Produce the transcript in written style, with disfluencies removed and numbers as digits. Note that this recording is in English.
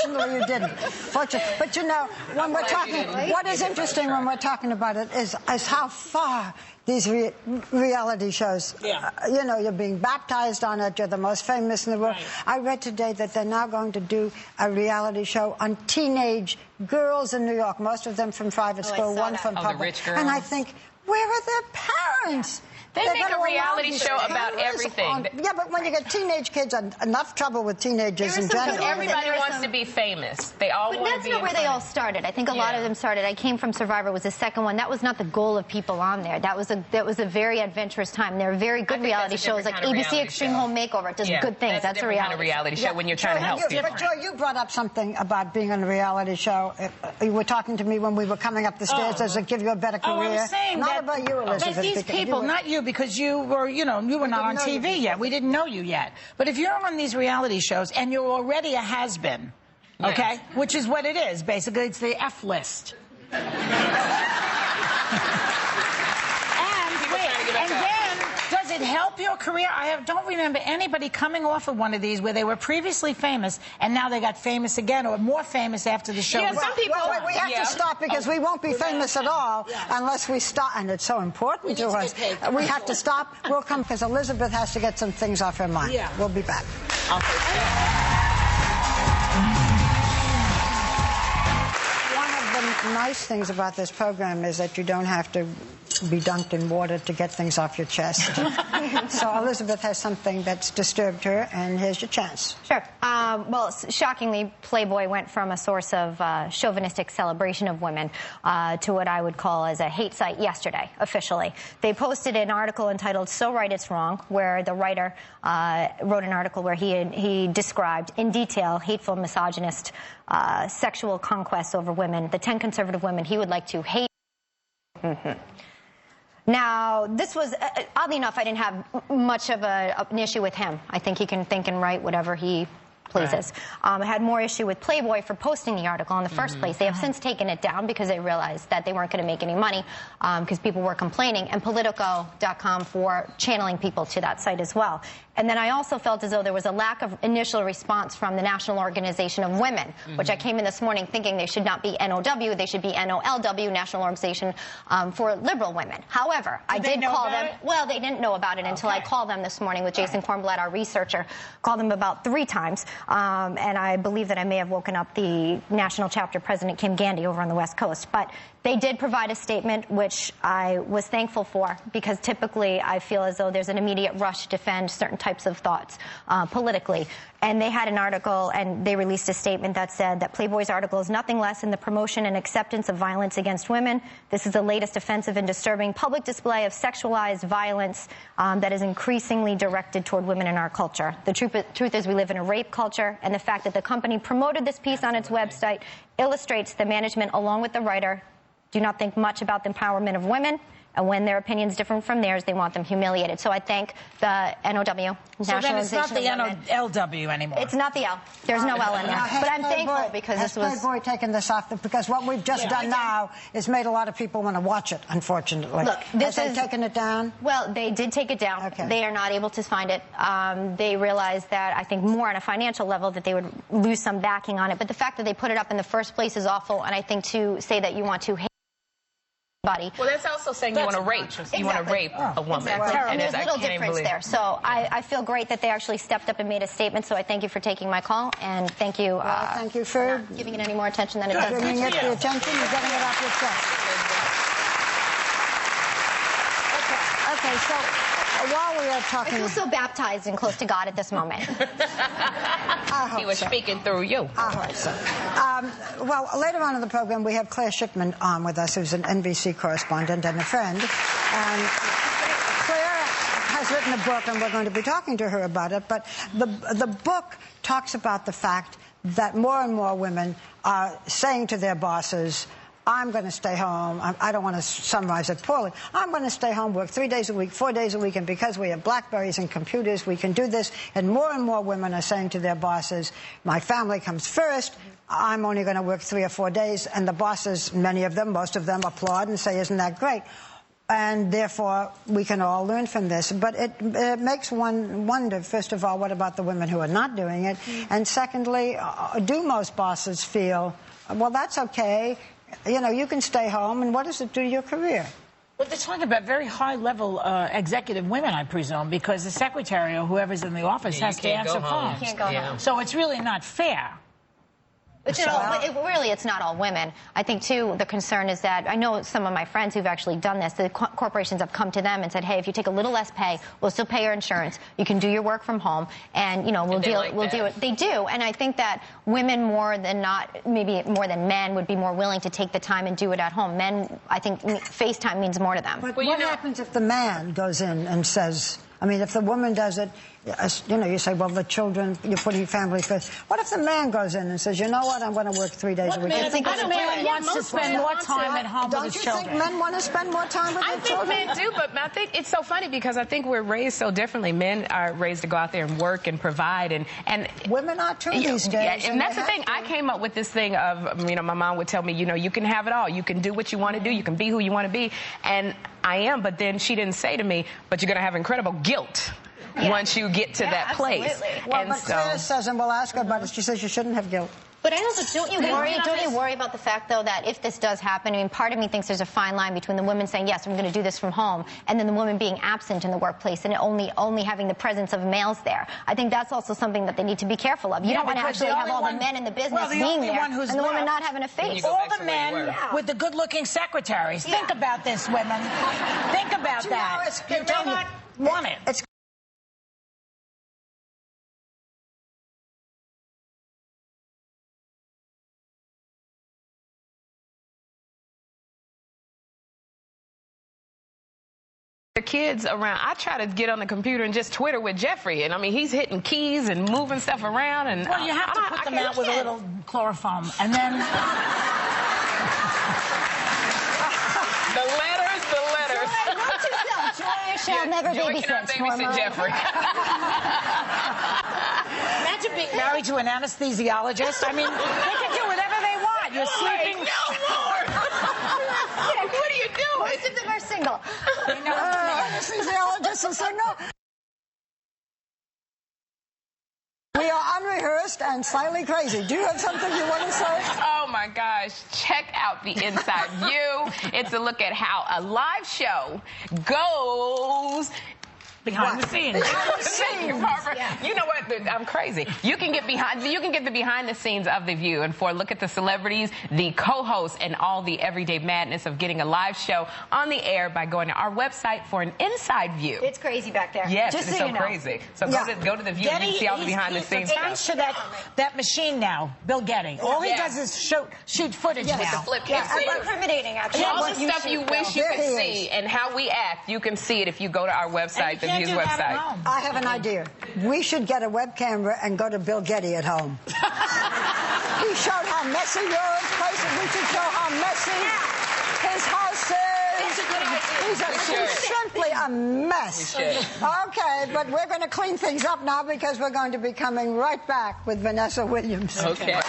Fortunately, you didn't. But you know, when we're talking, what is interesting when we're talking about it is how far these reality shows, you know, you're being baptized on it, you're the most famous in the world. Right. I read today that they're now going to do a reality show on teenage girls in New York, most of them from private school, one from public. The rich girls. And I think, where are their parents? They make a reality show about everything. Yeah, but when you get teenage kids, enough trouble with teenagers in general. Everybody wants to be famous. They all want to be. But that's not where they all started. I think a lot of them started. I came from Survivor, was the second one. That was not the goal of people on there. That was a very adventurous time. There are very good reality shows like ABC Extreme Home Makeover. It does good things. That's a reality show when you're trying to help people. But Joy, you brought up something about being on a reality show. You were talking to me when we were coming up the stairs. Does it give you a better career? I was saying not about you, Elizabeth. That these people, not you, because you were, you know, you were not on TV yet. We didn't know you yet. But if you're on these reality shows and you're already a has-been, okay, which is what it is, basically, it's the F list. And then, does it help your career? I don't remember anybody coming off of one of these where they were previously famous and now they got famous again or more famous after the show. Yeah, some people. We have to stop because we won't be famous at all unless we stop. And it's so important to us. We have to stop. We'll come because Elizabeth has to get some things off her mind. Yeah. We'll be back. One of the nice things about this program is that you don't have to be dunked in water to get things off your chest. So Elizabeth has something that's disturbed her, and here's your chance. Sure. Well, shockingly, Playboy went from a source of chauvinistic celebration of women to what I would call as a hate site yesterday, officially. They posted an article entitled "So Right It's Wrong," where the writer wrote an article where he described in detail hateful, misogynist, sexual conquests over women, the 10 conservative women he would like to hate. Now, this was, oddly enough, I didn't have much of an issue with him. I think he can think and write whatever he pleases. I had more issue with Playboy for posting the article in the first place. They have since taken it down because they realized that they weren't going to make any money because people were complaining, and Politico.com for channeling people to that site as well. And then I also felt as though there was a lack of initial response from the National Organization of Women, which I came in this morning thinking they should not be NOW, they should be NOLW, National Organization for Liberal Women. However, I did call them. Well, they didn't know about it until I called them this morning with Jason Kornblatt, our researcher. Called them about 3 times, and I believe that I may have woken up the national chapter president, Kim Gandy, over on the West Coast. But they did provide a statement, which I was thankful for, because typically I feel as though there's an immediate rush to defend certain types of thoughts politically. And they had an article, and they released a statement that said that Playboy's article is nothing less than the promotion and acceptance of violence against women. This is the latest offensive and disturbing public display of sexualized violence that is increasingly directed toward women in our culture. The truth is we live in a rape culture, and the fact that the company promoted this piece on its website illustrates the management, along with the writer, do not think much about the empowerment of women, and when their opinions differ from theirs, they want them humiliated. So I thank the NOW, So then it's not the NOLW anymore. It's not the L. There's no L in there. But I'm thankful because this was... Playboy taken this off, because what we've just done now is made a lot of people want to watch it, unfortunately. Look, this Have they taken it down? Well, they did take it down. Okay. They are not able to find it. They realized that, I think, more on a financial level, that they would lose some backing on it. But the fact that they put it up in the first place is awful, and I think to say that you want to hate body. Well, that's also saying you want to rape. You want to rape a woman. And there's a little difference there. So I feel great that they actually stepped up and made a statement. So I thank you for taking my call, and thank you. Thank you for not giving it any more attention than it does. Giving it the attention. You're getting it off your chest. Okay. So while we are talking, I feel so baptized and close to God at this moment. He was speaking through you. I hope so. Well, later on in the program, we have Claire Shipman on with us, who's an NBC correspondent and a friend. And Claire has written a book, and we're going to be talking to her about it. But the book talks about the fact that more and more women are saying to their bosses, I'm going to stay home. I don't want to summarize it poorly. I'm going to stay home, work 3 days a week, 4 days a week, and because we have BlackBerries and computers, we can do this. And more women are saying to their bosses, my family comes first. I'm only going to work 3 or 4 days. And the bosses, many of them, most of them, applaud and say, isn't that great? And therefore, we can all learn from this. But it makes one wonder, first of all, what about the women who are not doing it? And secondly, do most bosses feel, well, that's okay, you know, you can stay home, and what does it do to your career? Well, they're talking about very high-level executive women, I presume, because the secretary or whoever's in the office has to answer phones. You can't go home. So it's really not fair. But you know, really, it's not all women. I think, too, the concern is that I know some of my friends who've actually done this. The corporations have come to them and said, hey, if you take a little less pay, we'll still pay your insurance. You can do your work from home, and, you know, we'll do it. They do. And I think that women more than not, maybe more than men, would be more willing to take the time and do it at home. Men, I think, FaceTime means more to them. But what happens if the man goes in and says, I mean, if the woman does it, you know, you say, well, the children, you're putting family first. What if the man goes in and says, you know what, I'm going to work 3 days a week? I think a man wants to spend more time at home with his children. Don't you think men want to spend more time with their children? I think men do, but I think it's so funny because I think we're raised so differently. Men are raised to go out there and work and provide, and women are too these days. Yeah, and that's the thing. I came up with this thing of, you know, my mom would tell me, you know, you can have it all. You can do what you want to do. You can be who you want to be. And I am, but then she didn't say to me, but you're going to have incredible guilt once you get to that place. Well, and but Claire says, and we'll ask her about it, she says you shouldn't have guilt. But I also, don't you worry about the fact, though, that if this does happen, I mean, part of me thinks there's a fine line between the woman saying, yes, I'm going to do this from home, and then the woman being absent in the workplace and only having the presence of males there. I think that's also something that they need to be careful of. You don't want to actually have all the men in the business being there and the woman not having a face. All the men with the good-looking secretaries. Think about this, women. Think about that. You don't want it. The kids around, I try to get on the computer and just Twitter with Jeffrey, and I mean, he's hitting keys and moving stuff around, and well, you have to put them out with a little chloroform, and then the letters. Note to self, Joy shall never babysit Jeffrey. Imagine being married to an anesthesiologist. I mean, they can do whatever they want. You're sleeping. No more. What are you doing? Most of them are single. Anesthesiologist is single. We are unrehearsed and slightly crazy. Do you have something you want to say? Oh my gosh, check out the Inside View. It's a look at how a live show goes behind the scenes. You know what? I'm crazy. You can get the behind the scenes of The View, and for a look at the celebrities, the co-hosts, and all the everyday madness of getting a live show on the air by going to our website for an inside view. It's crazy back there. Yes, just it's so so crazy. So go to The View and you can see all the behind the scenes stuff. Thanks to that machine now, Bill Getty. All he does is shoot footage now. It's incriminating, actually. All the stuff you wish you could see and how we act, you can see it if you go to our website, The View's website. I have an idea. We should get a web camera and go to Bill Getty at home. He showed how messy your place is. We should show how messy his house is. It's a good idea. He's simply a mess. Okay, but we're going to clean things up now because we're going to be coming right back with Vanessa Williams. Okay.